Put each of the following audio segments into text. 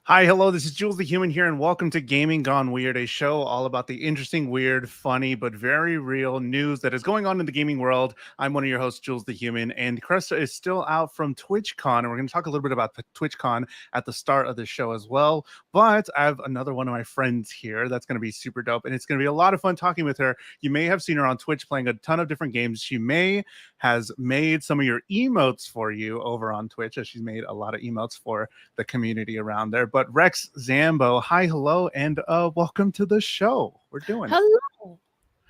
Hi, hello, this is Jules the Human here, and welcome to Gaming Gone Weird, a show all about the interesting, weird, funny, but very real news that is going on in the gaming world. I'm one of your hosts, Jules the Human, and Krista is still out from TwitchCon, and we're going to talk a little bit about the TwitchCon at the start of the show as well. But I have another one of my friends here that's going to be super dope, and it's going to be a lot of fun talking with her. You may have seen her on Twitch playing a ton of different games. She may has made some of your emotes for you over on Twitch, as she's made a lot of emotes for the community around there. But RexZambo, hi, hello, and welcome to the show. We're doing it. Hello,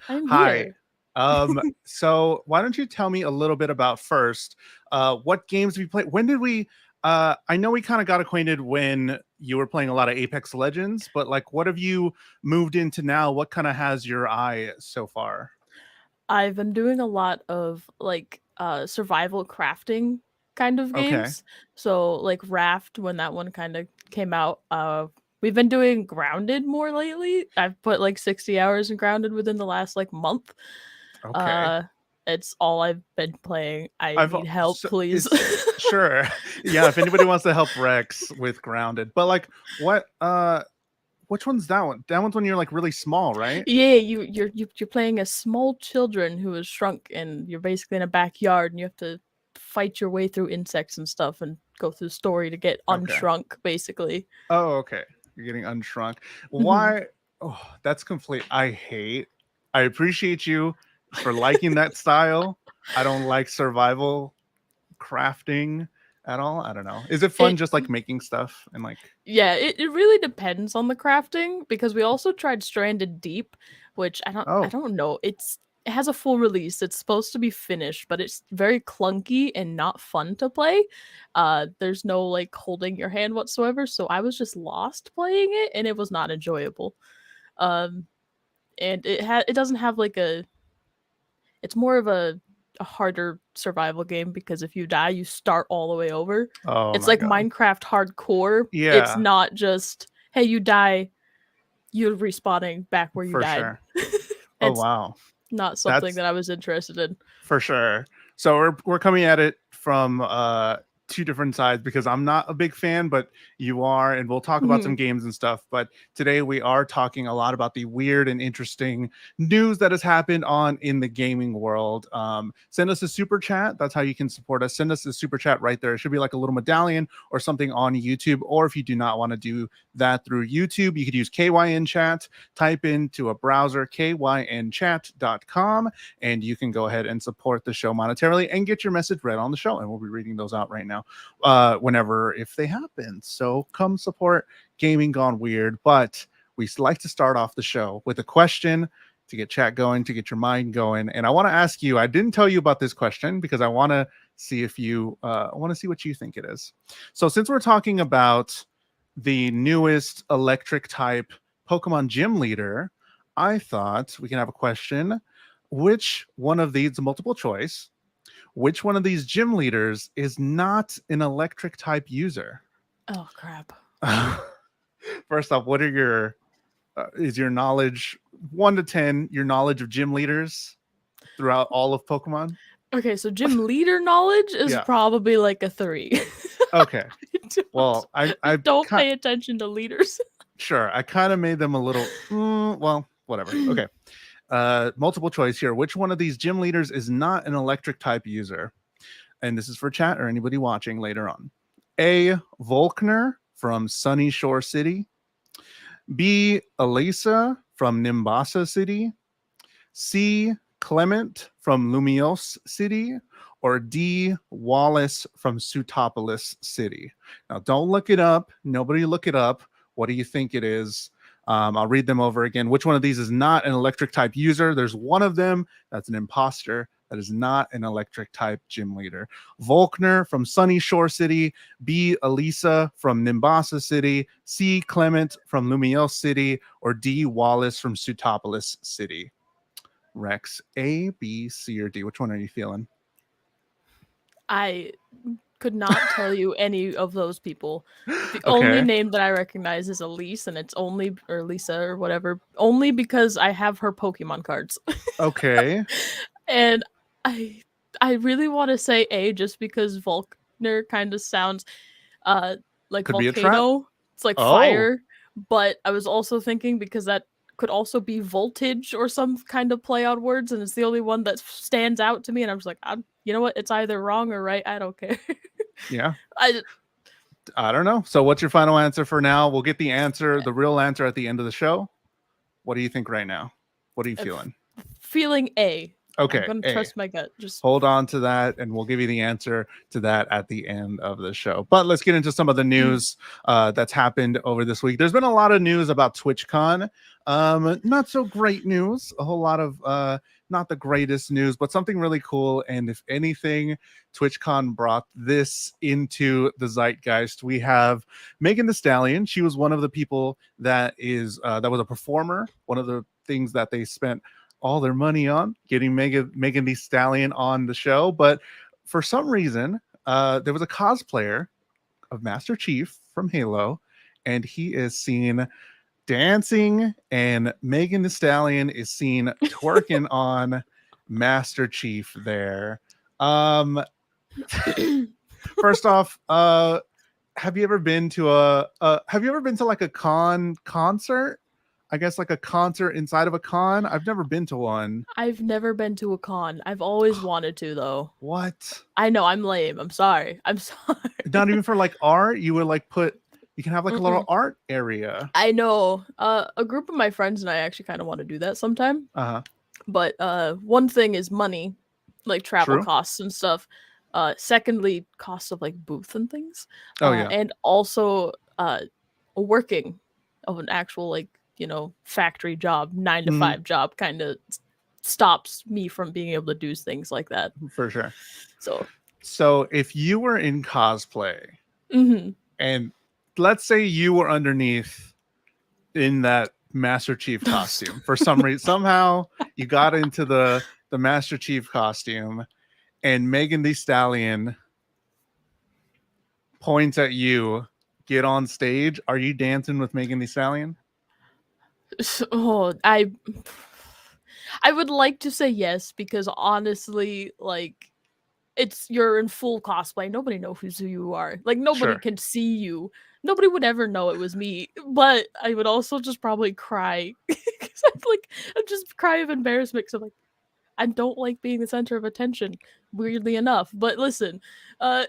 I'm Hi. here. So why don't you tell me a little bit about first what games we played? When did we I know we kind of got acquainted when you were playing a lot of Apex Legends, but like what have you moved into now? What kind of has your eye so far? I've been doing a lot of survival crafting kind of Okay. games. So like Raft when that one kind of came out. We've been doing Grounded more lately. I've put like 60 hours in Grounded within the last like month. Okay. Uh it's all I've been playing. I I've need help, so please. is sure. Yeah, if anybody wants to help Rex with Grounded. But like what which one's that one? That one's when you're like really small, right? Yeah, you're playing as small children who is shrunk, and you're basically in a backyard, and you have to fight your way through insects and stuff, and go through the story to get Okay. unshrunk, basically. Oh, okay. You're getting unshrunk. Hmm. Why? Oh, that's complete. I appreciate you for liking that style. I don't like survival crafting at all. I don't know. Is it fun It just like making stuff and like, Yeah, it really depends on the crafting because we also tried Stranded Deep, which I oh, don't know. It has a full release. It's supposed to be finished, but it's very clunky and not fun to play. There's no like holding your hand whatsoever, so I was just lost playing it and it was not enjoyable. Um and it doesn't have like a it's more of a harder survival game because if you die, you start all the way over. oh It's my like God. Minecraft hardcore. It's Yeah, not just hey, you die, you're respawning back where you for died. sure. Oh, It's wow. not something That's that I was interested in. for sure. So we're coming at it from two different sides because I'm not a big fan, but you are, and we'll talk about some Mhm. games and stuff. But today we are talking a lot about the weird and interesting news that has happened on in the gaming world. Send us a super chat. That's how you can support us. Send us a super chat right there. It should be like a little medallion or something on YouTube. Or if you do not want to do that through YouTube, you could use KYN chat. Type into a browser kynchat.com and you can go ahead and support the show monetarily and get your message read on the show. And we'll be reading those out right now, whenever if they happen. So come support Gaming Gone Weird. But we like to start off the show with a question to get chat going, to get your mind going. And I want to ask you, I didn't tell you about this question because I want to see if you want to see what you think it is. So since we're talking about the newest electric type Pokemon gym leader, I thought we can have a question. Which one of these, multiple choice, which one of these gym leaders is not an electric type user? Oh crap. First off, what are your, is your knowledge 1 to 10, your knowledge of gym leaders throughout all of Pokemon? Okay, so gym leader knowledge is Yeah. probably like a 3. Okay. don't, Well, I, I I, don't pay attention to leaders. sure. I kind of made them a little, well, whatever. Okay. Multiple choice here. Which one of these gym leaders is not an electric type user? And this is for chat or anybody watching later on. A. Volkner from Sunny Shore City. B. Elisa from Nimbasa City. C. Clement from Lumiose City. Or D. Wallace from Sutopolis City. Now, don't look it up. Nobody look it up. What do you think it is? I'll read them over again. Which one of these is not an electric type user? There's one of them that's an imposter. That is not an electric type gym leader. Volkner from Sunny Shore City. B. Elisa from Nimbasa City. C. Clement from Lumiose City. Or D. Wallace from Sutopolis City. Rex, A, B, C, or D? Which one are you feeling? I could not tell you any of those people. The only Okay. name that I recognize is Elise, and it's only or Lisa or whatever, only because I have her Pokemon cards. Okay. And I I really want to say A just because Volkner kind of sounds uh like Could be a trap. volcano. It's like Oh, fire, but I was also thinking because that could also be voltage or some kind of play on words, and it's the only one that stands out to me. And I was like, you know what? It's either wrong or right. I don't care. yeah. I I don't know. So what's your final answer for now? We'll get the answer, the real answer at the end of the show. What do you think right now? What are you feeling? feeling A. I'm Okay, gonna A. trust my gut. Just Hold on to that, and we'll give you the answer to that at the end of the show. But let's get into some of the news that's happened over this week. There's been a lot of news about TwitchCon. Not so great news. A whole lot of not the greatest news, but something really cool. And if anything, TwitchCon brought this into the zeitgeist. We have Megan Thee Stallion. She was one of the people that was a performer. One of the things that they spent all their money on getting Megan Thee Stallion on the show, but for some reason, there was a cosplayer of Master Chief from Halo, and he is seen dancing, and Megan Thee Stallion is seen twerking on Master Chief there. First off, have you ever been to like a concert? I guess like a concert inside of a con. I've never been to one. I've never been to a con. I've always wanted to though. What? I know I'm lame. I'm sorry. I'm sorry. Not even for like art. You would like you can have like a little art area. I know. A group of my friends and I actually kind of want to do that sometime. Uh-huh. But one thing is money, like travel True. costs and stuff. Secondly, costs of like booth and things. Oh yeah. And also working of an actual like, factory job, 9 to 5 job kind of stops me from being able to do things like that. For sure. So if you were in cosplay and let's say you were underneath in that Master Chief costume for some reason, somehow you got into the Master Chief costume, and Megan Thee Stallion points at you, get on stage. Are you dancing with Megan Thee Stallion? Oh, I would like to say yes, because honestly, like, you're in full cosplay. Nobody knows who you are. Like, nobody can see you. Nobody would ever know it was me. But I would also just probably cry. Because I'd just cry of embarrassment. Because I'm like, I don't like being the center of attention, weirdly enough. But listen, I'd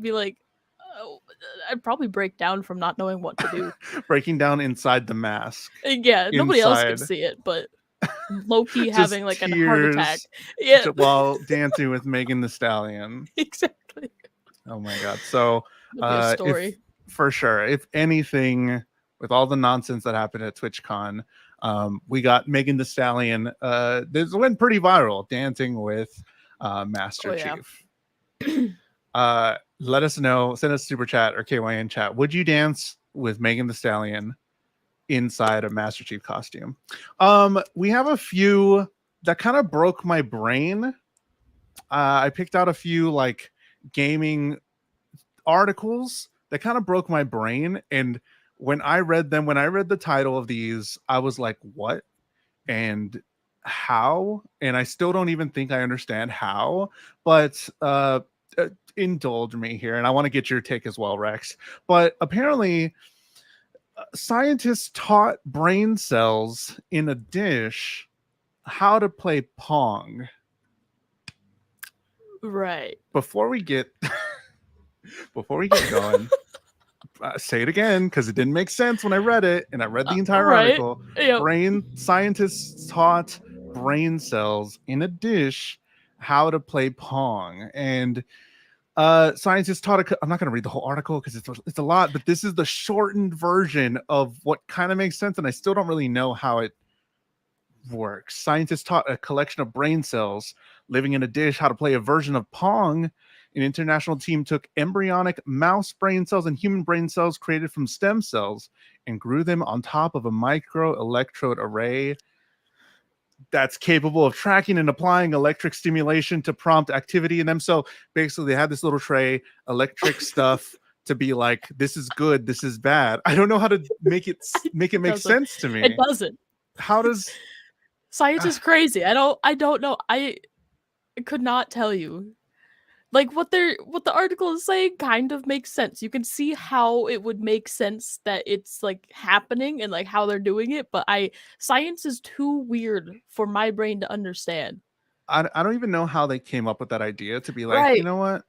be like, I'd probably break down from not knowing what to do. Breaking down inside the mask. Yeah, nobody else can see it, but low-key having like a heart attack. Yeah, while dancing with Megan Thee Stallion. Exactly. Oh my god. So story. For sure, if anything, with all the nonsense that happened at TwitchCon, we got Megan Thee Stallion. This went pretty viral, dancing with Master Chief. Let us know. Send us super chat or KYN chat. Would you dance with Megan Thee Stallion inside a Master Chief costume? We have a few that kind of broke my brain. I picked out a few like gaming articles that kind of broke my brain, and when I read the title of these, I was like, what and how? And I still don't even think I understand how, but indulge me here, and I want to get your take as well, Rex. But apparently scientists taught brain cells in a dish how to play Pong. Right. Before we get going, say it again, because it didn't make sense when I read it, and I read the entire article. Yep. Brain scientists taught brain cells in a dish how to play Pong, and scientists taught. I'm not going to read the whole article because it's a lot, but this is the shortened version of what kind of makes sense, and I still don't really know how it works. Scientists taught a collection of brain cells living in a dish how to play a version of Pong. An international team took embryonic mouse brain cells and human brain cells created from stem cells and grew them on top of a micro electrode array that's capable of tracking and applying electric stimulation to prompt activity in them. So basically, they had this little tray, electric stuff to be like, this is good, this is bad. I don't know how to make it make sense to me. It doesn't. How does science is crazy? I don't know. I could not tell you. like what the article is saying kind of makes sense. You can see how it would make sense that it's like happening and like how they're doing it, but science is too weird for my brain to understand. I don't even know how they came up with that idea to be like, you Right. know what?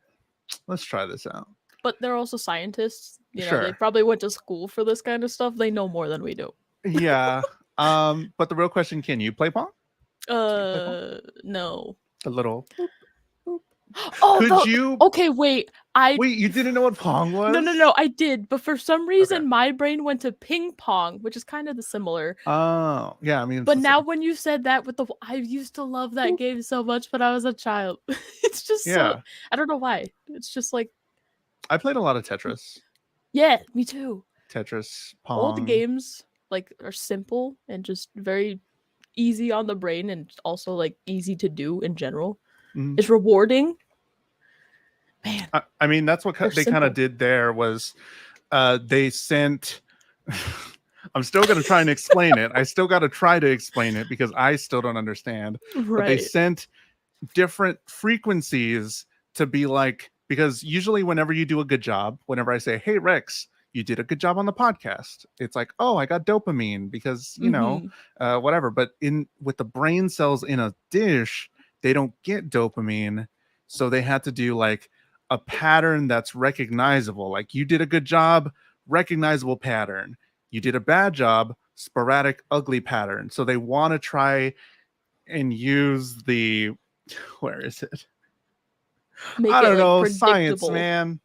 Let's try this out. But they're also scientists. They Sure. probably went to school for this kind of stuff. They know more than we do. Yeah. But the real question, can you play Pong? Can you play Pong? No. A little. Could Oh, you okay, wait. wait? You didn't know what Pong was? No, I did, but for some Okay. reason my brain went to ping pong, which is kind of the similar. Oh, yeah. I mean, But now when you said that with I used to love that game so much when I was a child. It's just so, yeah. I don't know why. It's just like, I played a lot of Tetris. yeah, me too. Tetris, All the Pong. games like are simple and just very easy on the brain and also like easy to do in general. Mhm. It's rewarding. Man, I mean, that's what they're they kind simple. of did there was they sent. I'm still going to try and explain it. I still got to try to explain it because I still don't understand. But they Right. sent different frequencies to be like, because usually whenever you do a good job, whenever I say, hey, Rex, you did a good job on the podcast, it's like, oh, I got dopamine because, whatever. But with the brain cells in a dish, they don't get dopamine. So they had to do like a pattern that's recognizable. Like you did a good job, recognizable pattern. You did a bad job, sporadic, ugly pattern. So they want to try and use the, where is it? Make I it don't like know, science, predictable. man.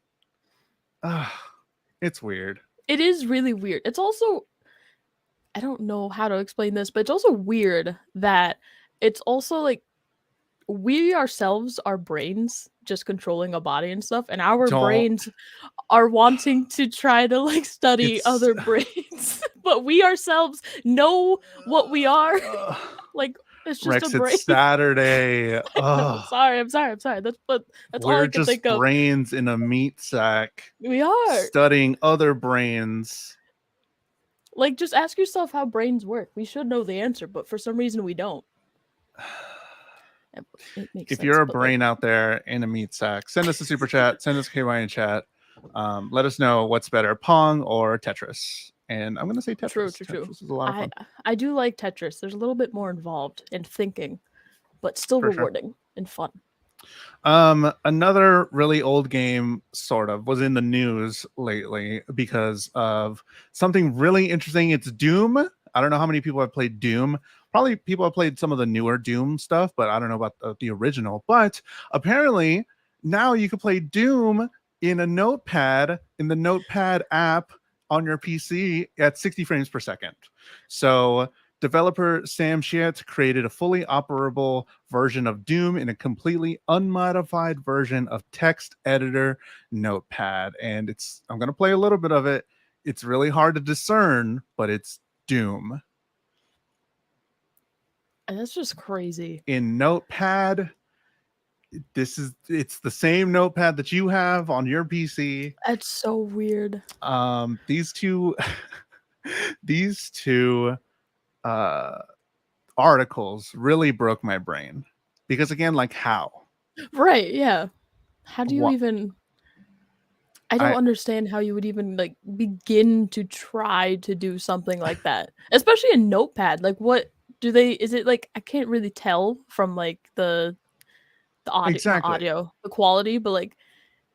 It's weird. It is really weird. It's also, I don't know how to explain this, but it's also weird that it's also like we ourselves are brains just controlling a body and stuff, and our Don't. brains are wanting to try to like study It's other brains, but we ourselves know what we are. Like it's just a Rex, brain. it's Saturday. No, I'm sorry. That's all We're I can just think of. brains in a meat sack We are. studying other brains. Like, just ask yourself how brains work. We should know the answer, but for some reason we don't. It makes If sense. you're a But like, brain out there in a meat sack, send us a super chat, send us KY in chat. Let us know what's better, Pong or Tetris. And I'm gonna say Tetris. true. Tetris is a lot of fun. I do like Tetris. There's a little bit more involved in thinking, but still For sure. rewarding and fun. Another really old game sort of was in the news lately because of something really interesting. It's Doom. I don't know how many people have played Doom. Probably people have played some of the newer Doom stuff, but I don't know about the original. But apparently now you can play Doom in a Notepad, in the Notepad app on your PC at 60 frames per second. So developer Sam Shiet created a fully operable version of Doom in a completely unmodified version of text editor Notepad. And I'm going to play a little bit of it. It's really hard to discern, but it's Doom. And that's just crazy. In Notepad, it's the same Notepad that you have on your PC. That's so weird. These two articles really broke my brain because again, like how? Right, yeah. How do you What? even I don't understand how you would even like begin to try to do something like that. Especially in Notepad. Like what do they is it like I can't really tell from like the audio not Exactly. audio, the quality, but like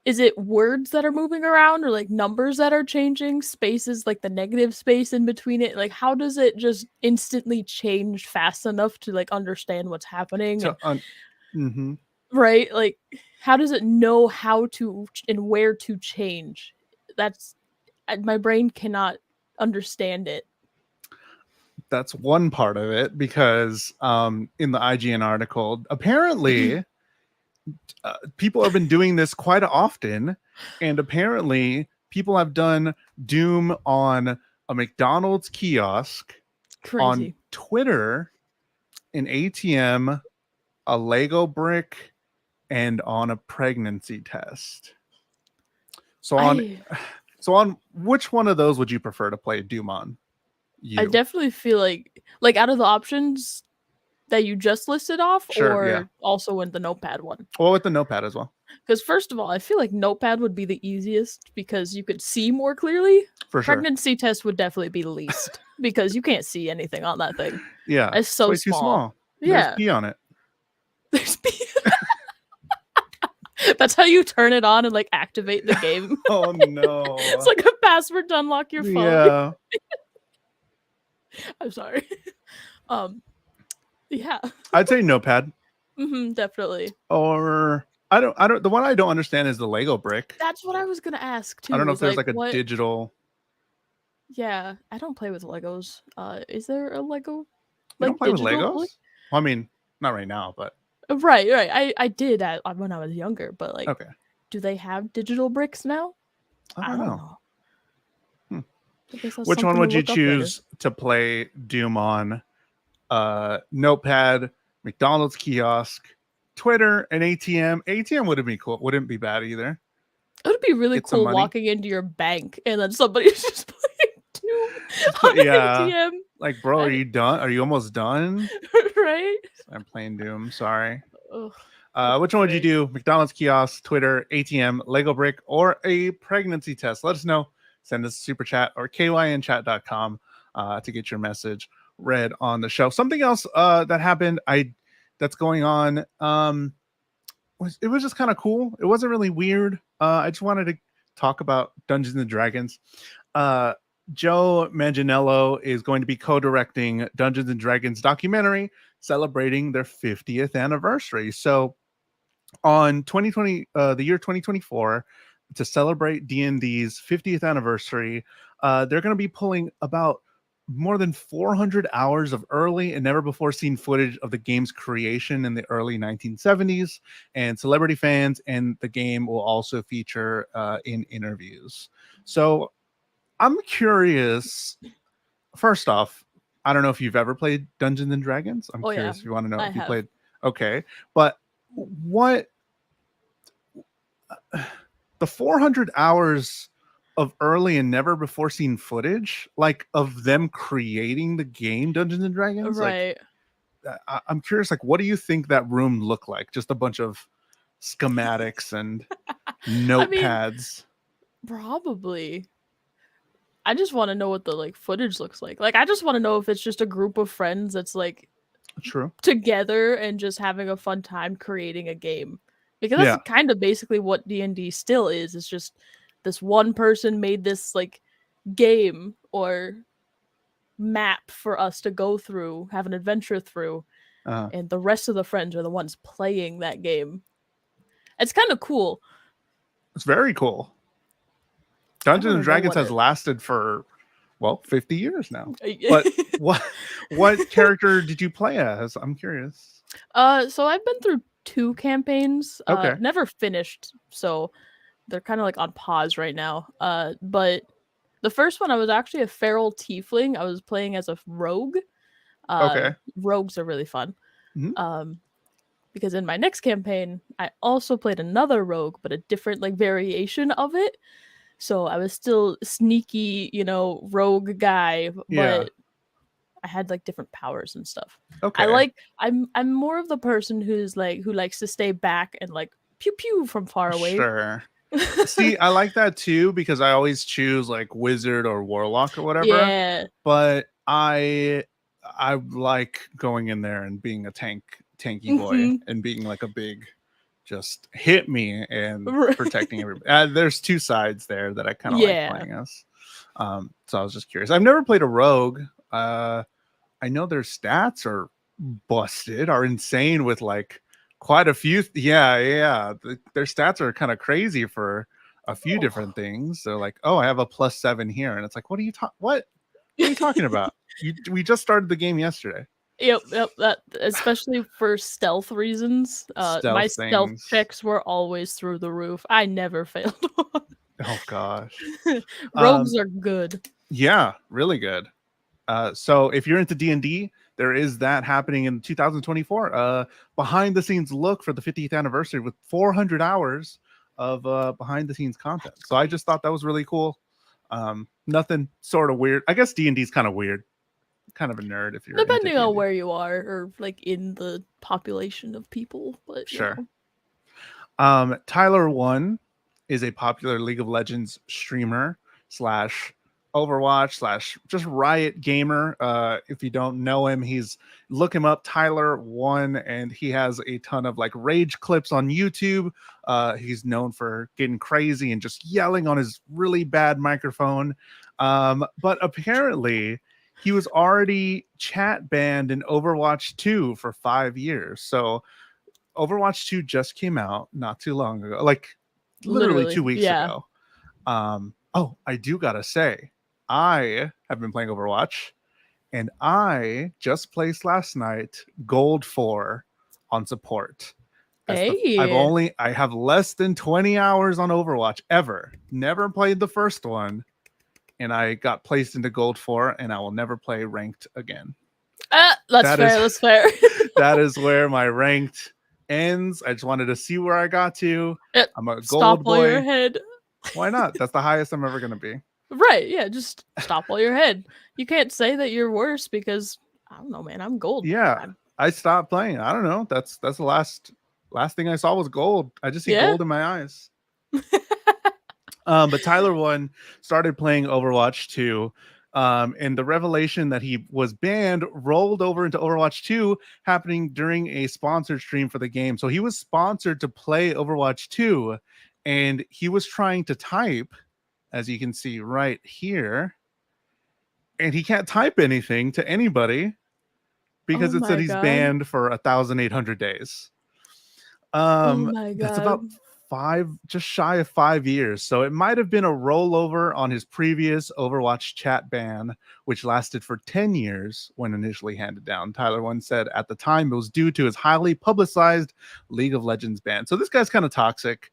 is it words that are moving around or like numbers that are changing, spaces like the negative space in between it? Like how does it just instantly change fast enough to like understand what's happening and right? Like how does it know how to and where to change? That's my brain cannot understand it. That's one part of it because in the IGN article, apparently people have been doing this quite often, and apparently people have done Doom on a McDonald's kiosk, on Crazy. Twitter, an ATM, a Lego brick, and on a pregnancy test. So on which one of those would you prefer to play Doom on? I definitely feel like out of the options, that you just listed off, Sure, or yeah. also in the Notepad one? Well, with the Notepad as well. Because first of all, I feel like Notepad would be the easiest because you could see more clearly. For sure. Pregnancy test would definitely be the least because you can't see anything on that thing. Yeah. It's It's so way too small. small. There's Yeah. pee on it. There's That's how you turn it on and like activate the game. Oh no. It's like a password to unlock your phone. Yeah. I'm sorry. Yeah. I'd say Notepad. Definitely. Or I don't the one I don't understand is the Lego brick. That's what I was gonna ask too. I don't know if Was there's like like a what? digital. Yeah, I don't play with Legos. Is there a Lego You don't like play with digital? Legos? Well, I mean, not right now, but Right, right. I did when I was younger, but like, okay. do they have digital bricks now? I I don't don't know. know. I guess that's Which one something would to you look up later. choose to play Doom on? Notepad, McDonald's kiosk, Twitter, and ATM. ATM wouldn't be cool. Wouldn't be bad either. It would be really Get some cool money. walking into your bank and then somebody's just playing Doom on Yeah. ATM. Like, bro, are you done? Are you almost done? Right? I'm playing Doom. Sorry. Ugh, Which one would you great. do? McDonald's kiosk, Twitter, ATM, Lego brick, or a pregnancy test? Let us know. Send us a super chat or kynchat.com to get your message read on the show. Something else that happened that's going on it was just kind of cool. It wasn't really weird. I just wanted to talk about Dungeons and Dragons. Joe Manganiello is going to be co-directing Dungeons and Dragons documentary celebrating their 50th anniversary. So on 2020, the year 2024, to celebrate D&D's 50th anniversary, they're going to be pulling about more than 400 hours of early and never before seen footage of the game's creation in the early 1970s, and celebrity fans, and the game will also feature in interviews. So I'm curious, first off, I don't know if you've ever played Dungeons and Dragons. I'm curious if you want to know if you played. Okay, but what the 400 hours of early and never before seen footage, like of them creating the game Dungeons and Dragons, right? Like, I'm curious, like, what do you think that room looked like? Just a bunch of schematics and notepads. Probably. I just want to know what the like footage looks like. Like, I just want to know if it's just a group of friends that's like True together and just having a fun time creating a game, because that's kind of basically what D&D still is. It's just this one person made this like game or map for us to go through, have an adventure through, and the rest of the friends are the ones playing that game. It's kind of cool. It's very cool. Dungeons and Dragons has lasted for 50 years now. But what character did you play as? I'm curious. So I've been through 2 campaigns. Okay. Never finished, so they're kind of like on pause right now. But the first one I was actually a feral tiefling. I was playing as a rogue. Okay. Rogues are really fun. Mm-hmm. Because in my next campaign, I also played another rogue, but a different like variation of it. So I was still sneaky, rogue guy, but I had like different powers and stuff. Okay. I'm more of the person who likes to stay back and like pew pew from far away. Sure. See, I like that too, because I always choose like wizard or warlock or whatever. Yeah. But I like going in there and being a tanky boy and being like a big just hit me and protecting everybody. There's 2 sides there that I kind of like playing as. So I was just curious. I've never played a rogue. I know their stats are busted, are insane with like quite a few. Their stats are kind of crazy for a few different things. So like, I have a +7 here, and it's like, what are you talking about? We just started the game yesterday. Yep. That, especially for stealth reasons. My stealth checks were always through the roof. I never failed one. Oh gosh. Rogues are good. Yeah, really good. So if you're into D&D, there is that happening in 2024. Behind the scenes look for the 50th anniversary with 400 hours of behind the scenes content. So I just thought that was really cool. Nothing sort of weird. I guess D&D is kind of weird. kind of a nerd if you're into Depending on D&D. where you are, or like in the population of people, but Sure. Tyler1 is a popular League of Legends streamer slash Overwatch slash just Riot gamer. If you don't know him, look him up, Tyler1, and he has a ton of like rage clips on YouTube. He's known for getting crazy and just yelling on his really bad microphone. But apparently he was already chat banned in Overwatch 2 for 5 years. So Overwatch 2 just came out not too long ago, like literally 2 weeks ago. Oh, I do gotta say, I have been playing Overwatch, and I just placed last night Gold 4 on support. I have less than 20 hours on Overwatch ever. Never played the first one, and I got placed into Gold 4, and I will never play ranked again. That's fair. That is where my ranked ends. I just wanted to see where I got to. I'm a gold boy. While you're ahead. Why not? That's the highest I'm ever gonna be. Right, yeah, just stop while you're ahead. You can't say that you're worse because I don't know, man. I'm gold. Yeah, I stopped playing. I don't know. That's the last thing I saw was gold. I just see gold in my eyes. But Tyler1 started playing Overwatch 2. And the revelation that he was banned rolled over into Overwatch 2, happening during a sponsored stream for the game. So he was sponsored to play Overwatch 2, and he was trying to type, as you can see right here, and he can't type anything to anybody because it said he's banned for 1,800 days. That's about just shy of 5 years. So it might have been a rollover on his previous Overwatch chat ban, which lasted for 10 years when initially handed down. Tyler1 said at the time it was due to his highly publicized League of Legends ban. So this guy's kind of toxic.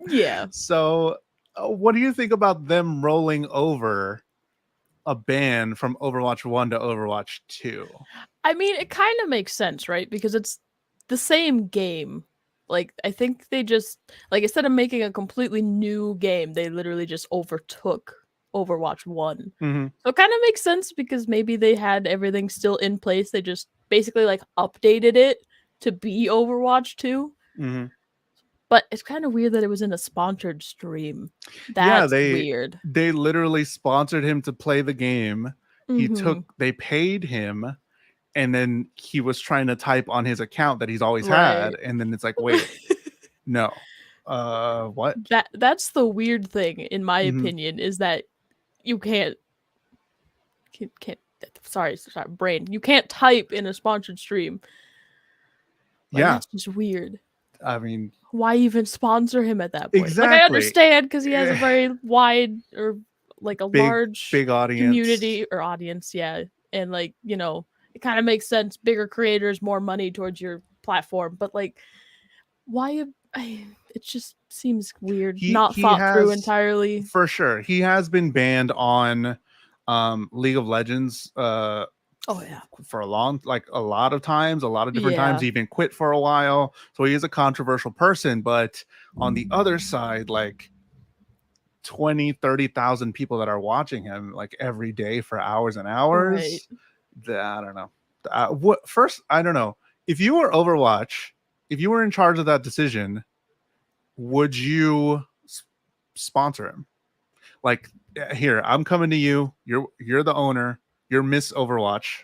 Yeah. So what do you think about them rolling over a ban from Overwatch 1 to Overwatch 2? I mean, it kind of makes sense, right? Because it's the same game. Like, I think they just, like, instead of making a completely new game, they literally just overtook Overwatch 1. Mm-hmm. So it kind of makes sense because maybe they had everything still in place. They just basically, like, updated it to be Overwatch 2. Mm-hmm. But it's kind of weird that it was in a sponsored stream. That's weird. They literally sponsored him to play the game. They paid him, and then he was trying to type on his account that he's always had, and then it's like, wait, no. What? That's the weird thing, in my opinion, is that you can't sorry, brain. You can't type in a sponsored stream. Like, that's just weird. I mean, why even sponsor him at that point? Exactly. Like, I understand because he has a very wide or like a large big audience, community or audience, yeah, and like, you know, it kind of makes sense. Bigger creators, more money towards your platform, but like, why? It just seems weird. Not thought through entirely. For sure, he has been banned on League of Legends. For a lot of times, a lot of different times. He even quit for a while, so he is a controversial person. But on the other side, like 20,000-30,000 people that are watching him like every day for hours and hours. I don't know. I don't know. If you were Overwatch, if you were in charge of that decision, would you sponsor him? Like, here, I'm coming to you. You're the owner. You're Miss Overwatch,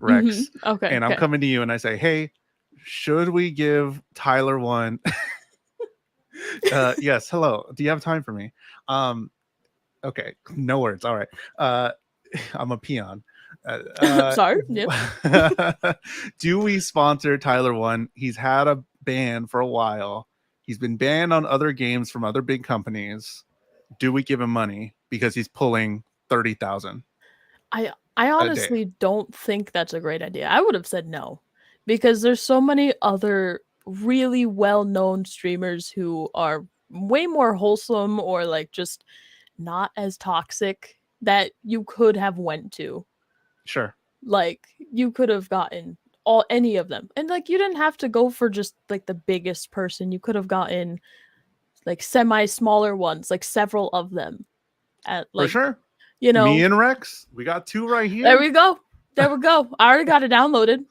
Rex. And I'm coming to you and I say, hey, should we give Tyler1 yes, hello. Do you have time for me? Okay, no words. All right. I'm a peon. Sorry. Do we sponsor Tyler1? He's had a ban for a while. He's been banned on other games from other big companies. Do we give him money because he's pulling 30,000? I honestly don't think that's a great idea. I would have said no, because there's so many other really well-known streamers who are way more wholesome or like just not as toxic that you could have went to. Sure. Like, you could have gotten any of them. And like, you didn't have to go for just like the biggest person. You could have gotten like semi-smaller ones, like several of them. For sure. You Me know, and Rex, we got 2 right there here. we go. There we go. I already got it downloaded.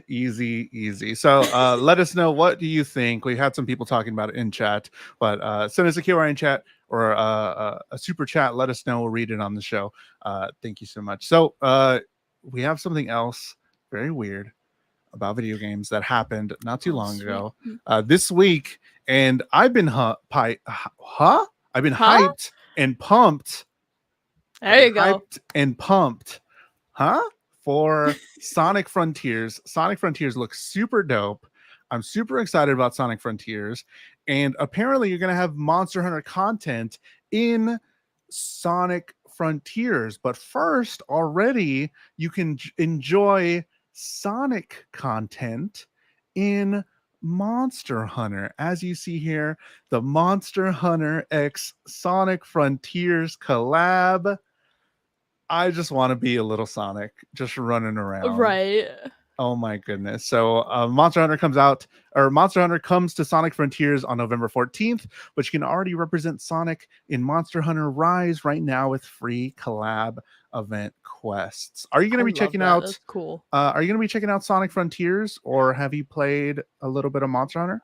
Easy. So let us know, what do you think? We had some people talking about it in chat, but send us a QR in chat or a super chat. Let us know. We'll read it on the show. Thank you so much. So we have something else very weird about video games that happened not too Oh, long sweet. ago this week, and I've been I've been Huh? hyped and pumped. There you go. Huh? For Sonic Frontiers. Sonic Frontiers looks super dope. I'm super excited about Sonic Frontiers. And apparently, you're going to have Monster Hunter content in Sonic Frontiers. But first, already, you can enjoy Sonic content in Monster Hunter. As you see here, the Monster Hunter X Sonic Frontiers collab. I just want to be a little Sonic, just running around. Right. Oh my goodness. So Monster Hunter Monster Hunter comes to Sonic Frontiers on November 14th, but you can already represent Sonic in Monster Hunter Rise right now with free collab event quests. Are you going to be checking out That's cool. Are you going to be checking out Sonic Frontiers, or have you played a little bit of Monster Hunter?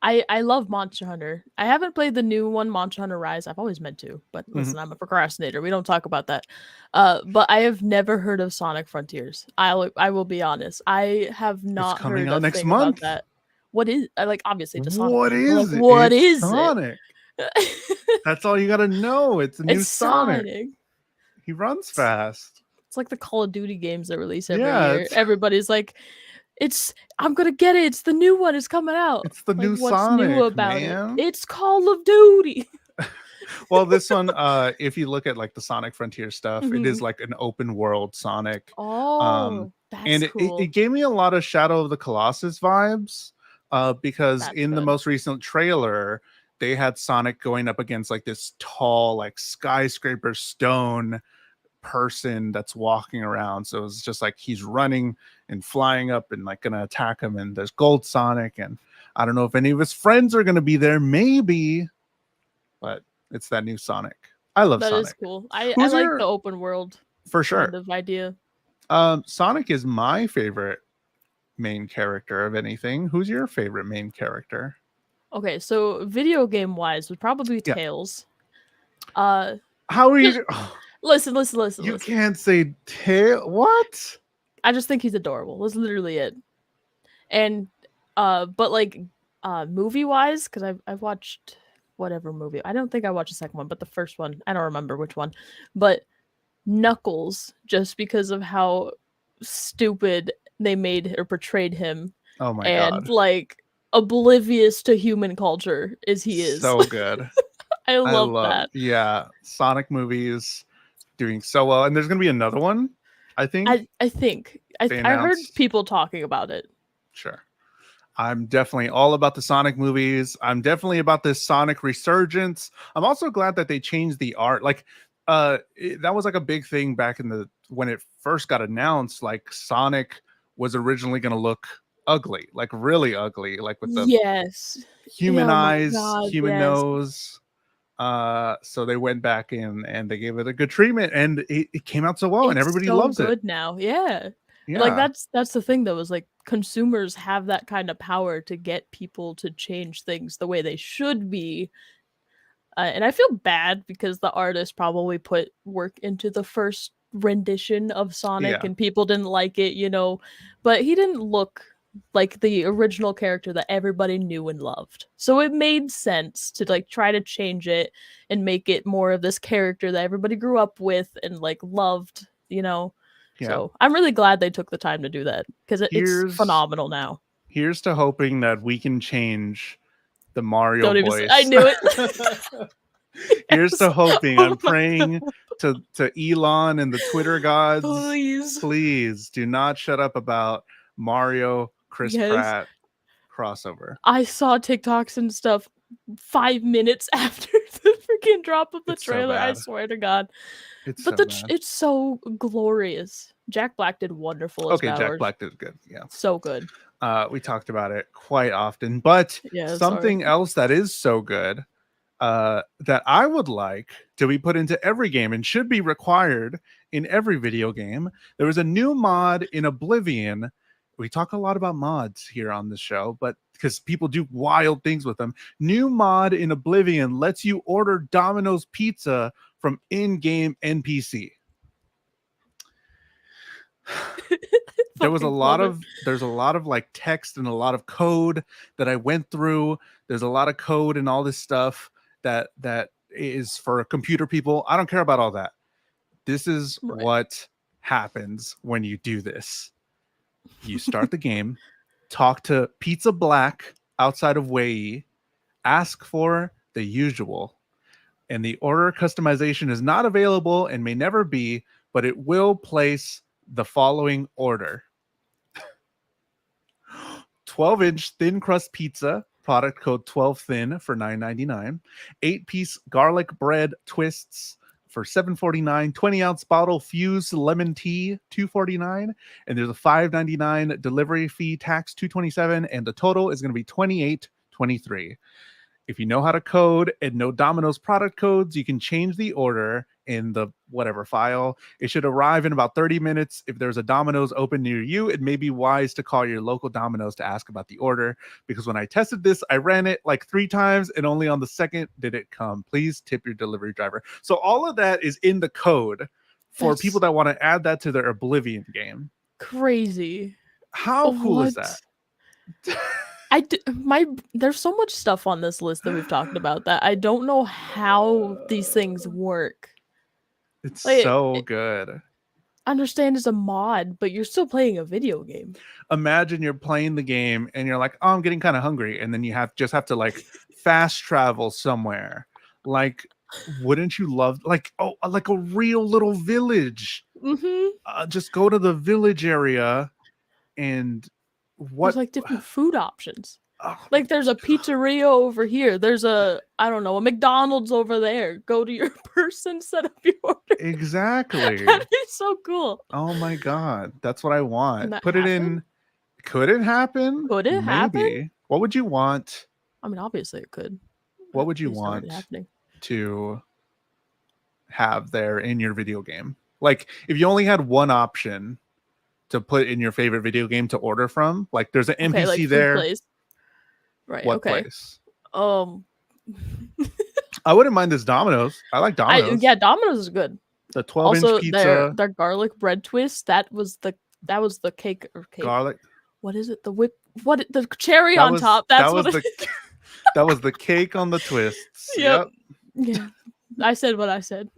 I love Monster Hunter. I haven't played the new one, Monster Hunter Rise. I've always meant to, but listen, I'm a procrastinator. We don't talk about that. But I have never heard of Sonic Frontiers. I will be honest. I have not coming heard out a next thing about month. that. What is like obviously it's a Sonic What game, but like is it? what It's is Sonic. it? That's all you got to know. It's a new It's Sonic. Sonic. He runs fast. It's like the Call of Duty games that release every Yeah, year. Everybody's like, I'm gonna get it. It's the new one. It's coming out. it's the Like, new what's new Sonic, about it? man. It's Call of Duty. Well, this one, if you look at like the Sonic Frontier stuff, it is Mhm. like an open world Sonic. Oh, that's And cool. it gave me a lot of Shadow of the Colossus vibes, because That's in the good. most recent trailer, they had Sonic going up against like this tall, like skyscraper stone person that's walking around. So it's just like he's running and flying up and like gonna attack him. And there's Gold Sonic, and I don't know if any of his friends are gonna be there, maybe, but it's that new Sonic. I love That is Sonic. cool. I Who's like the your open world for kind sure? of idea. Sonic is my favorite main character of anything. Who's your favorite main character? Okay, so video game wise would probably be Yeah. Tails. Uh How are just you? listen. You can't say tail. What? I just think he's adorable. That's literally it. And but like movie wise, because I've watched whatever movie. I don't think I watched the second one, but the first one, I don't remember which one. But Knuckles, just because of how stupid they made or portrayed him, Oh my and god. like oblivious to human culture as he is. So good. I I love love, that. yeah, Sonic movies doing so well. And there's gonna be another one, I think. I think They I heard announced. people talking about it. Sure. I'm definitely all about the Sonic movies. I'm definitely about this Sonic resurgence. I'm also glad that they changed the art. Like, that was like a big thing back in the when it first got announced. Like, Sonic was originally going to look ugly, like really ugly, like with the Yes. human Oh my eyes, god, human yes. nose. So they went back in and they gave it a good treatment, and it came out so well, and It's everybody so loves it. good now. Yeah. Like Yeah, that's the thing though, is like consumers have that kind of power to get people to change things the way they should be. And I feel bad because the artist probably put work into the first rendition of Sonic yeah, and people didn't like it, but he didn't look like the original character that everybody knew and loved. So it made sense to like try to change it and make it more of this character that everybody grew up with and like loved. yeah. So I'm really glad they took the time to do that because it's Here's phenomenal now. here's to hoping that we can change the Mario Don't even say I voice. knew it. Here's Yes. to hoping. Oh I'm my praying to Elon and the Twitter gods. please. Please do not shut up about Mario Chris Yes. Pratt crossover. I saw TikToks and stuff 5 minutes after the freaking drop of the It's so trailer, I bad. swear to God. It's But so bad. it's so glorious. Jack Black did wonderful as Okay, Jack Bowers. Black did good. Yeah. So good. We talked about it quite often, but Yeah, sorry. something else that is so good that I would like to be put into every game and should be required in every video game. There was a new mod in Oblivion. We talk a lot about mods here on this show, but because people do wild things with them. New mod in Oblivion lets you order Domino's pizza from in-game NPC. There's a lot of like text and a lot of code that I went through. There's a lot of code and all this stuff that is for computer people. I don't care about all that. This is what happens when you do this. You start the game, talk to Pizza Black outside of Wei, ask for the usual, and the order customization is not available and may never be, but it will place the following order. 12-inch thin crust pizza, product code 12thin for $9.99. 8-piece garlic bread twists for $7.49. 20-ounce bottle fused lemon tea, $2.49. And there's a $5.99 delivery fee, tax $2.27, and the total is going to be $28.23. If you know how to code and know Domino's product codes, you can change the order in the whatever file. It should arrive in about 30 minutes. If there's a Domino's open near you, it may be wise to call your local Domino's to ask about the order, because when I tested this, I ran it like 3 times and only on the second did it come. Please tip your delivery driver. So all of that is in the code for people that want to add that to their Oblivion game. Crazy. How cool is that? There's so much stuff on this list that we've talked about that I don't know how these things work. It's so good. I understand it's a mod, but you're still playing a video game. Imagine you're playing the game and you're like, oh, I'm getting kind of hungry, and then you just have to like fast travel somewhere. Like, wouldn't you love like a real little village? Just go to the village area and there's like different food options. Like there's a pizzeria over here. There's a McDonald's over there. Go to your person, set up your order. Exactly. That'd be so cool. Oh my god, that's what I want. Put it in. Could it happen? Could it happen? What would you want? I mean, obviously it could. What would you want to have there in your video game? Like, if you only had one option to put in your favorite video game to order from, like there's an NPC like there. Place. Right. What place? I wouldn't mind this Domino's. I like Domino's. Domino's is good. The 12-inch pizza. Their garlic bread twist. That was the cake or cake. Garlic. What is it? The cherry on top. That was the cake on the twists. Yep. Yeah. I said what I said.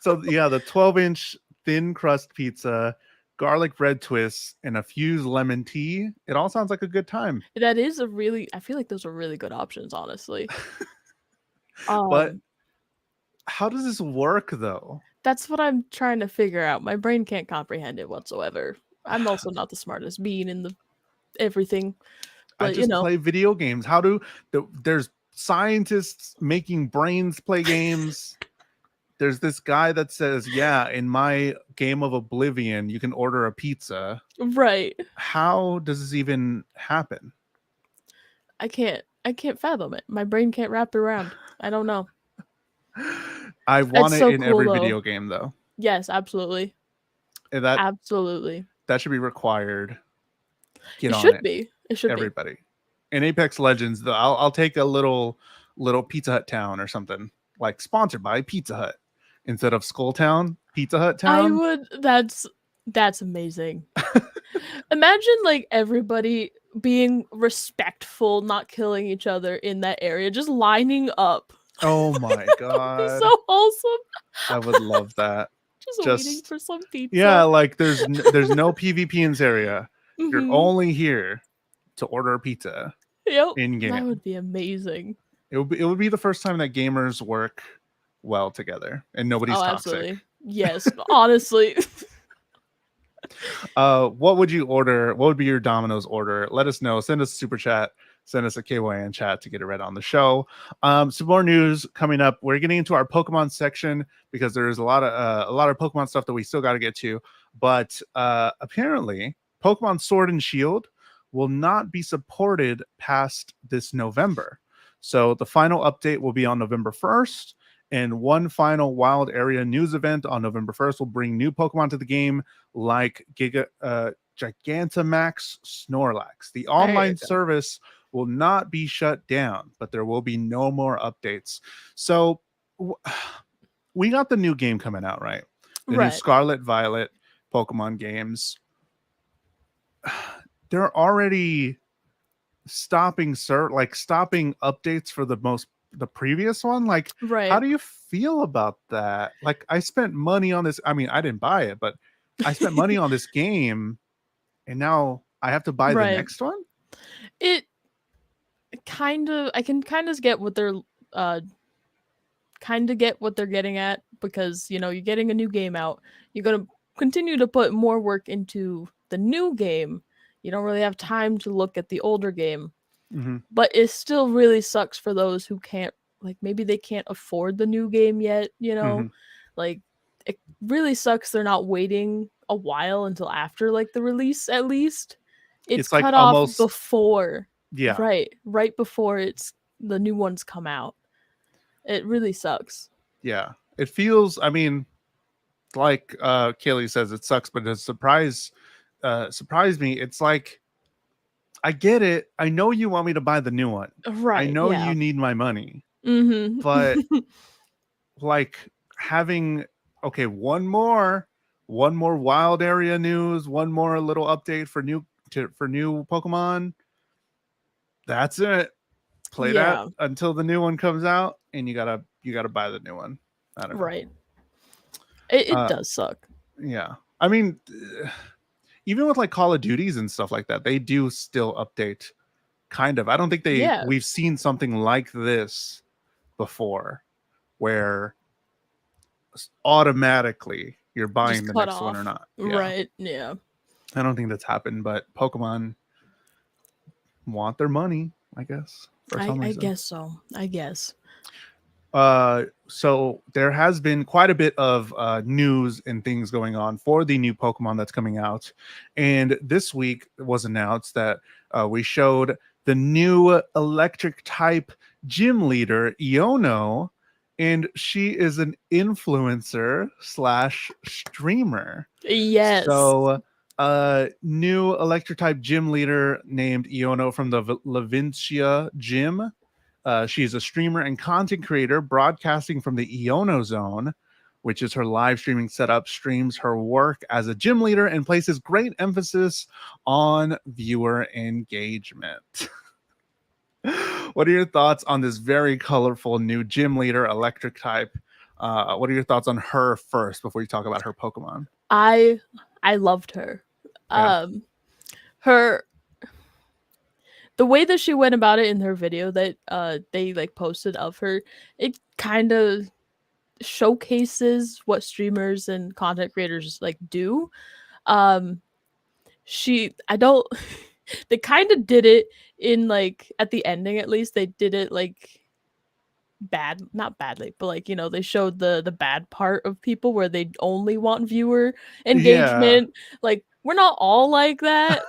So yeah, the 12-inch thin crust pizza, garlic bread twists, and a fused lemon tea. It all sounds like a good time. That is I feel like those are really good options, honestly. But how does this work though? That's what I'm trying to figure out. My brain can't comprehend it whatsoever. I'm also not the smartest being in everything. But, I just play video games. There's scientists making brains play games. There's this guy that says, yeah, in my game of Oblivion, you can order a pizza. Right. How does this even happen? I can't fathom it. My brain can't wrap it around. I don't know. I want it in every video game, though. Yes, absolutely. Absolutely. That should be required. It should be. Everybody. In Apex Legends, though, I'll take a little Pizza Hut town or something, like sponsored by Pizza Hut. Instead of Skull Town, Pizza Hut Town. I would. That's amazing. Imagine like everybody being respectful, not killing each other in that area, just lining up. Oh my god, that'd be so wholesome. I would love that. just waiting for some pizza. Yeah, like there's no PvP in this area. You're only here to order a pizza. Yep, in game. That would be amazing. It would be the first time that gamers work well together and nobody's toxic. Absolutely. Yes, honestly. What would you order? What would be your Domino's order? Let us know. Send us a super chat. Send us a KYN chat to get it read on the show. Some more news coming up. We're getting into our Pokemon section because there's a lot of Pokemon stuff that we still got to get to. But apparently, Pokemon Sword and Shield will not be supported past this November. So the final update will be on November 1st, and one final wild area news event on November 1st will bring new Pokemon to the game like Gigantamax Snorlax. The There you online go. service will not be shut down, but there will be no more updates. So we got the new game coming out, right? The new Right. Scarlet Violet Pokemon games. They're already stopping stopping updates for the previous one. Like, how Right. do you feel about that? Like, I spent money on this. I mean, I didn't buy it, but I spent money on this game, and now I have to buy the Right. next one. It kind of I can kind of get what they're uh getting at, because you're getting a new game out. You're going to continue to put more work into the new game. You don't really have time to look at the older game, Mm-hmm. but it still really sucks for those who can't, like, maybe they can't afford the new game yet. Mm-hmm. Like, it really sucks they're not waiting a while until after, like, the release. At least it's It's like cut off almost, before. yeah, Right before it's the new ones come out. It really sucks. yeah. It feels. I mean, like Kaylee says, it sucks, but it surprised me. It's like, I get it. I know you want me to buy the new one. I Right, know yeah. you need my money, Mhm. but like having, okay, one more wild area news, one more little update for new Pokemon. That's it. Play that Yeah, until the new one comes out, and you gotta buy the new one. I don't know. right. It Uh, does suck. yeah. I mean, even with like Call of Duties and stuff like that, they do still update. Kind of. I don't think Yeah, we've seen something like this before, where automatically you're just buying the cut next one or off. not. Yeah. Right, yeah. I don't think that's happened, but Pokemon want their money, I guess, for some I reason. guess so. I guess. So there has been quite a bit of news and things going on for the new Pokemon that's coming out, and this week it was announced that we showed the new electric type gym leader Iono, and she is an influencer slash streamer. Yes. So new electric type gym leader named Iono from the Levincia gym. She's a streamer and content creator broadcasting from the Iono Zone, which is her live streaming setup, streams her work as a gym leader, and places great emphasis on viewer engagement. What are your thoughts on this very colorful new gym leader, electric type? What are your thoughts on her first before you talk about her Pokemon? I I loved her. Yeah. Um her the way that she went about it in her video that they like posted of her, it kind of showcases what streamers and content creators like do. Um she I don't they kind of did it in, like, at the ending, at least they did it like bad, not badly, but, like, they showed the bad part of people where they only want viewer Yeah. engagement. Like, we're not all like that.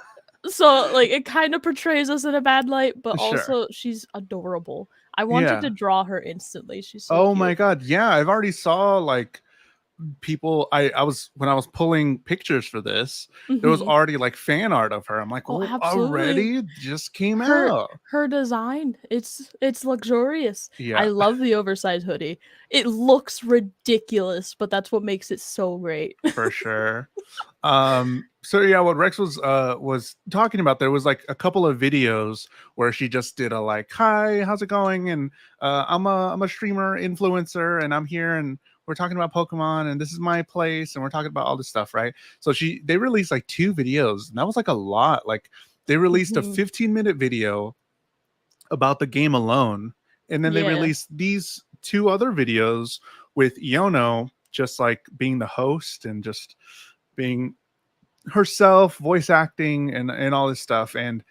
So, like, it kind of portrays us in a bad light, but Sure. also she's adorable. I wanted Yeah. to draw her instantly. She's so Oh my cute. god. Yeah, I've already saw like people. I was when I was pulling pictures for this, there was Mhm. already like fan art of her. I'm like, Oh, oh, absolutely. already? It just came Her out. her design, it's luxurious. I Yeah, love the oversized hoodie. It looks ridiculous, but that's what makes it so great. for sure. So yeah, what Rex was talking about, there was like a couple of videos where she just did a like, hi, how's it going? And I'm a streamer influencer, and I'm here, and we're talking about Pokemon, and this is my place, and we're talking about all this stuff, right? So they released like two videos, and that was like a lot. Like, they released a Mhm. 15-minute video about the game alone, and then they Yeah. released these two other videos with Iono just like being the host and just being herself, voice acting, and all this stuff. And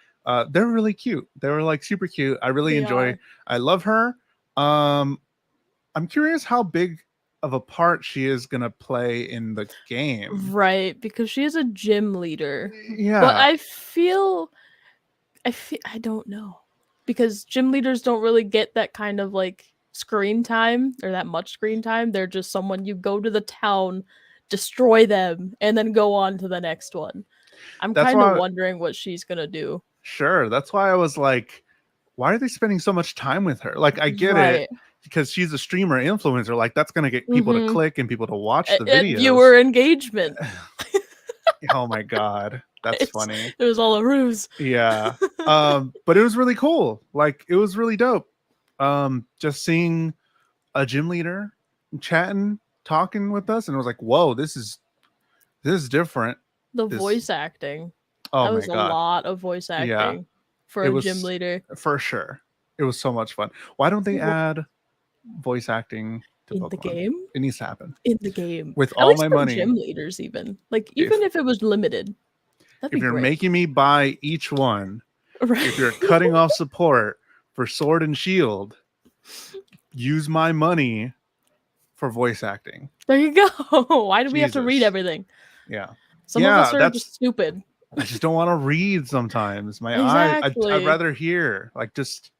they're really cute. They were like super cute. I really They enjoy. are. I love her. um I'm curious how big of a part she is gonna play in the game. Right, because she is a gym leader. But Yeah. I don't know. because gym leaders don't really get that kind of like screen time or that much screen time. They're just someone you go to the town, destroy them, and then go on to the next one. I'm That's kind of why. wondering what she's gonna do. Sure, that's why I was like, why are they spending so much time with her? Like, I get it Right. because she's a streamer influencer. Like, that's gonna get people to Mm-hmm. click and people to watch the videos. Viewer engagement. Oh my god, that's funny. It was all a ruse. Yeah. But it was really cool. Like, it was really dope. Just seeing a gym leader chatting, talking with us, and I was like, whoa, this is different. The This voice acting. Oh That my was a god. lot of voice Yeah. acting for It a gym was leader. for sure. It was so much fun. Why don't they add voice acting to In the Pokemon? game? It needs to happen. In the game. With At all least my for money. gym leaders even. Like, even if it was limited. That'd If be you're great. making me buy each one, Right. if you're cutting off support for Sword and Shield, use my money for voice acting. There you go. Why do we have to read Jesus. everything? Yeah. Some of us are just stupid. I just don't want to read sometimes. My Exactly. I'd rather hear. Like, just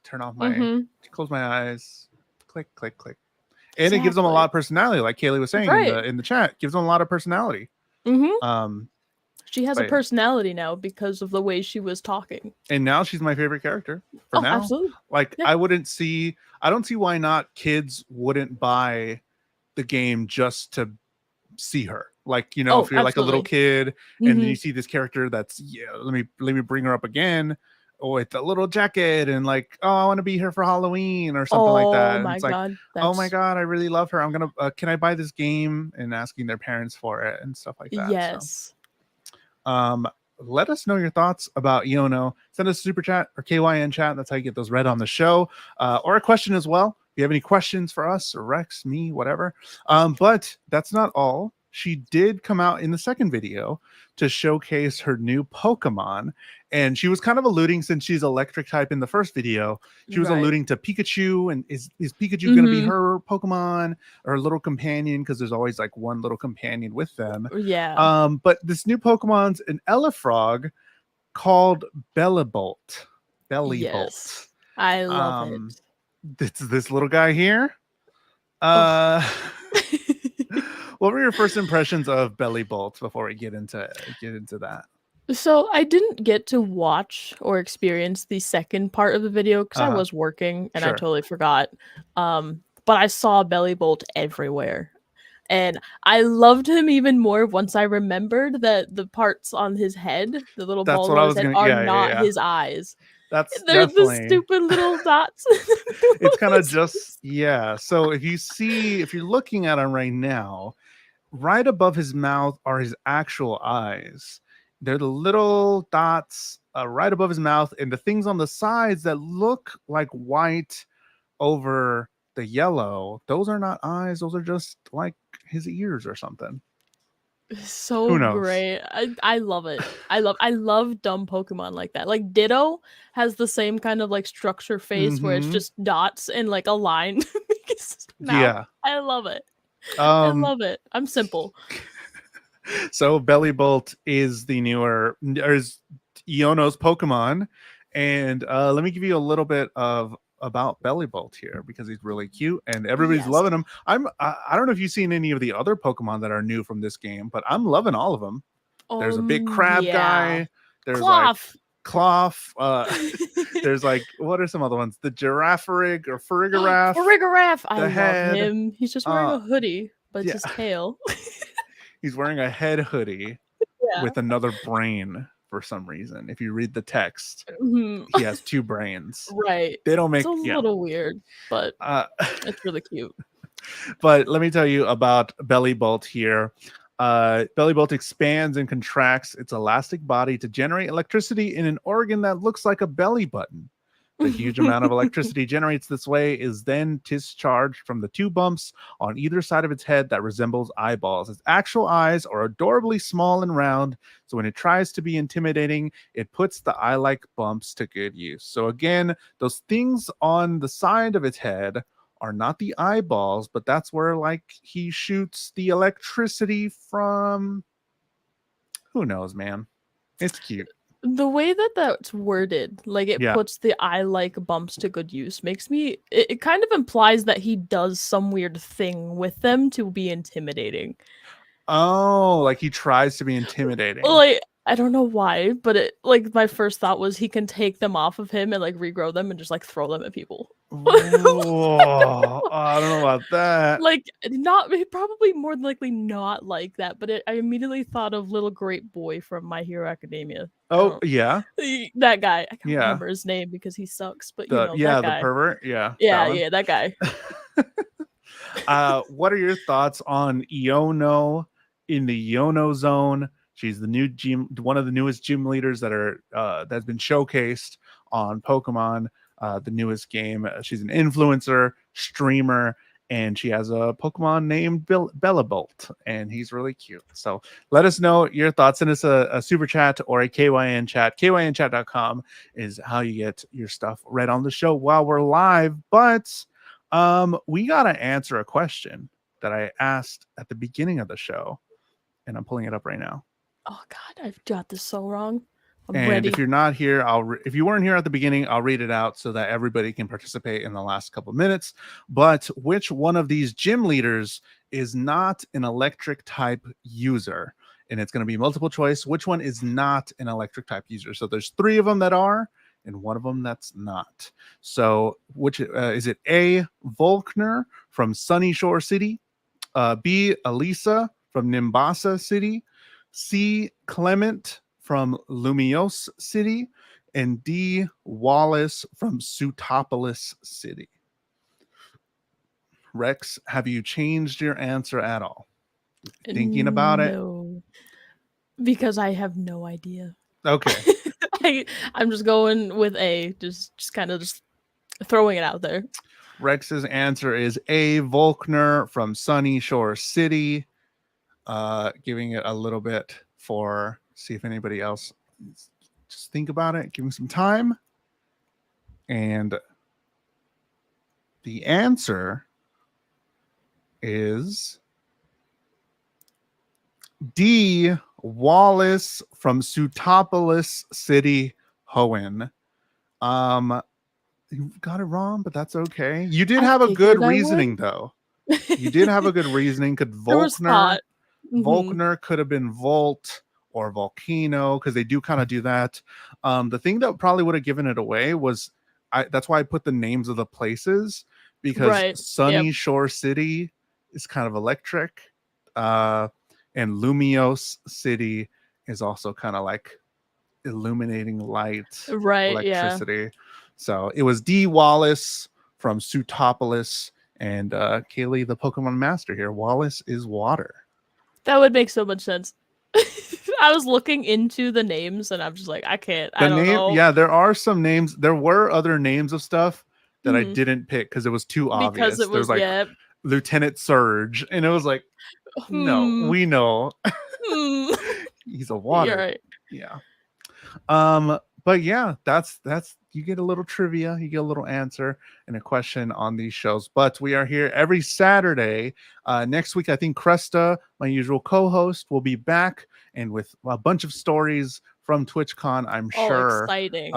turn off my, close my eyes, click, click, click. And it gives them a lot of personality, like Kaylee was saying in the chat. Gives them a lot of personality. She has a personality now because of the way she was talking. And now she's my favorite character for now. Absolutely. Like, yeah. I don't see why not kids wouldn't buy the game just to see her. Like, you know, if you're like a little kid and then you see this character that's, let me bring her up again, or with a little jacket and like, oh, I want to be here for Halloween or something like that. And it's like, oh my god, I really love her. I'm gonna can I buy this game, and asking their parents for it and stuff like that. Yes. So, let us know your thoughts about Iono. Send us a super chat or KYN chat. That's how you get those read on the show, or a question as well. If you have any questions for us or Rex, me, whatever. But that's not all. She did come out in the second video to showcase her new Pokemon, and she was kind of alluding, since she's electric type in the first video, she was alluding to Pikachu, and is Pikachu going to be her Pokemon or a little companion, because there's always like one little companion with them. Yeah. But this new Pokemon's an Elefrog called Bellibolt. Yes. I love it. It's this little guy here. What were your first impressions of Bellibolt before we get into that? So I didn't get to watch or experience the second part of the video because I was working and I totally forgot. But I saw Bellibolt everywhere. And I loved him even more once I remembered that the parts on his head, the little balls on his head, are not his eyes. They're the stupid little dots. It's kind of just, so if you're looking at him right now, right above his mouth are his actual eyes. They're the little dots right above his mouth, and the things on the sides that look like white over the yellow, those are not eyes. Those are just like his ears or something. So great. I love it. I love dumb Pokemon like that. Like Ditto has the same kind of like structure face where it's just dots and like a line. I love it. I love it. I'm simple. So Bellibolt is the newer, or is Iono's Pokemon, and let me give you a little bit about Bellibolt here, because he's really cute and everybody's loving him. I don't know if you've seen any of the other Pokemon that are new from this game, but I'm loving all of them. There's a big crab guy. There's Cloth. There's like, what are some other ones? The Girafarig or Farigiraf. I love him. He's just wearing a hoodie, but it's his tail. He's wearing a head hoodie with another brain for some reason. If you read the text, he has two brains. Right. They don't make it's a little weird, but it's really cute. But let me tell you about Bellibolt here. Bellibolt expands and contracts its elastic body to generate electricity in an organ that looks like a belly button. The huge amount of electricity generates this way is then discharged from the two bumps on either side of its head that resembles eyeballs. Its actual eyes are adorably small and round, so when it tries to be intimidating, it puts the eye-like bumps to good use. So again, those things on the side of its head are not the eyeballs, but that's where like he shoots the electricity from. Who knows, man? It's cute. The way that that's worded, like it Yeah. puts the I like bumps to good use, makes me. It kind of implies that he does some weird thing with them to be intimidating. Oh, like he tries to be intimidating. Like I don't know why, but it like my first thought was he can take them off of him and like regrow them and just like throw them at people. Whoa, I don't know about that. Like not probably more than likely not like that, but I immediately thought of little great boy from My Hero Academia. I Oh, don't yeah. that guy. I can't Yeah. remember his name because he sucks, but you know that The guy. pervert. Yeah, that Yeah, one. yeah, that guy. What are your thoughts on Iono in the Iono zone? She's the new gym, one of the newest gym leaders that's been showcased on Pokemon, the newest game. She's an influencer, streamer, and she has a Pokemon named Bellibolt, and he's really cute. So let us know your thoughts. Send us a super chat or a KYN chat. KYNchat.com is how you get your stuff read on the show while we're live. But we gotta answer a question that I asked at the beginning of the show, and I'm pulling it up right now. Oh god, I've got this so wrong. I'm And if ready. you're not here, if you weren't here at the beginning, I'll read it out so that everybody can participate in the last couple minutes. But which one of these gym leaders is not an electric type user? And it's going to be multiple choice. Which one is not an electric type user? So there's 3 of them that are, and 1 of them that's not. So which is it? A, Volkner from Sunny Shore City, B, Elisa from Nimbasa City, C, Clement from Lumiose City, and D, Wallace from Sutopolis City. Rex, have you changed your answer at all? Thinking about it? No, because I have no idea. Okay. I'm just going with A, just kind of just throwing it out there. Rex's answer is A, Volkner from Sunny Shore City. Giving it a little bit for see if anybody else just think about it, give me some time. And the answer is D, Wallace from Sutopolis City, Hoenn. You got it wrong, but that's okay. You did have a good reasoning, though. You did have a good reasoning. Could Volkner could have been Volt or Volcano, because they do kind of do that. The thing that probably would have given it away was that's why I put the names of the places, because Sunny Shore City is kind of electric, and Lumiose City is also kind of like illuminating light, electricity. Yeah. So it was D, Wallace from Sutopolis, and Kaylee, the Pokemon Master here. Wallace is water. That would make so much sense. I was looking into the names and I'm just like, I can't. I don't know. Yeah, there are some names. There were other names of stuff that I didn't pick because it was too obvious. Because it was like Lieutenant Surge, and it was like, no, we know he's a water. You're right. Yeah. But yeah, that's you get a little trivia, you get a little answer and a question on these shows. But we are here every Saturday. Next week, I think Cresta, my usual co-host, will be back and with a bunch of stories from TwitchCon, I'm sure. Exciting.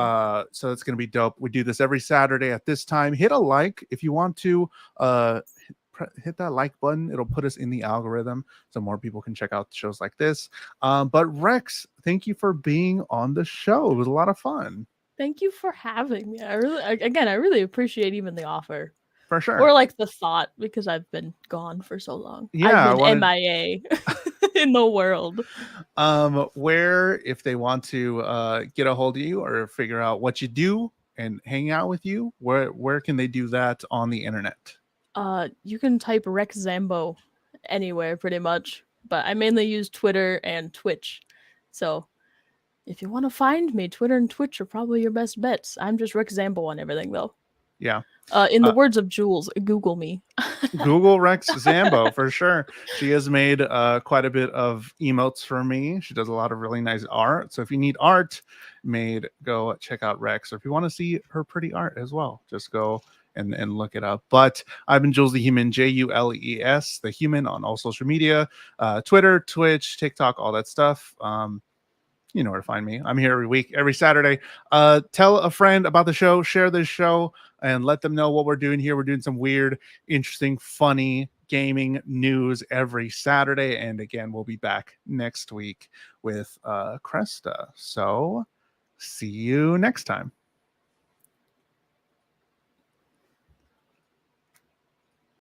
So it's gonna be dope. We do this every Saturday at this time. Hit a like if you want to. Hit that like button. It'll put us in the algorithm so more people can check out shows like this. But Rex, thank you for being on the show. It was a lot of fun. Thank you for having me. I really appreciate even the offer. For sure. Or like the thought, because I've been gone for so long. Yeah, I've been MIA in the world. Where, if they want to get a hold of you or figure out what you do and hang out with you, where can they do that on the internet? You can type RexZambo anywhere pretty much, but I mainly use Twitter and Twitch. So if you want to find me, Twitter and Twitch are probably your best bets. I'm just RexZambo on everything though. Yeah. In the words of Jules, Google me. Google RexZambo for sure. She has made quite a bit of emotes for me. She does a lot of really nice art. So if you need art made, go check out Rex. Or if you want to see her pretty art as well, just go and look it up. But I've been JulesTheHuman, JULES, the human on all social media, Twitter, Twitch, TikTok, all that stuff. You know where to find me. I'm here every week, every Saturday. Tell a friend about the show, share this show, and let them know what we're doing here. We're doing some weird, interesting, funny gaming news every Saturday. And again, we'll be back next week with Cresta. So see you next time.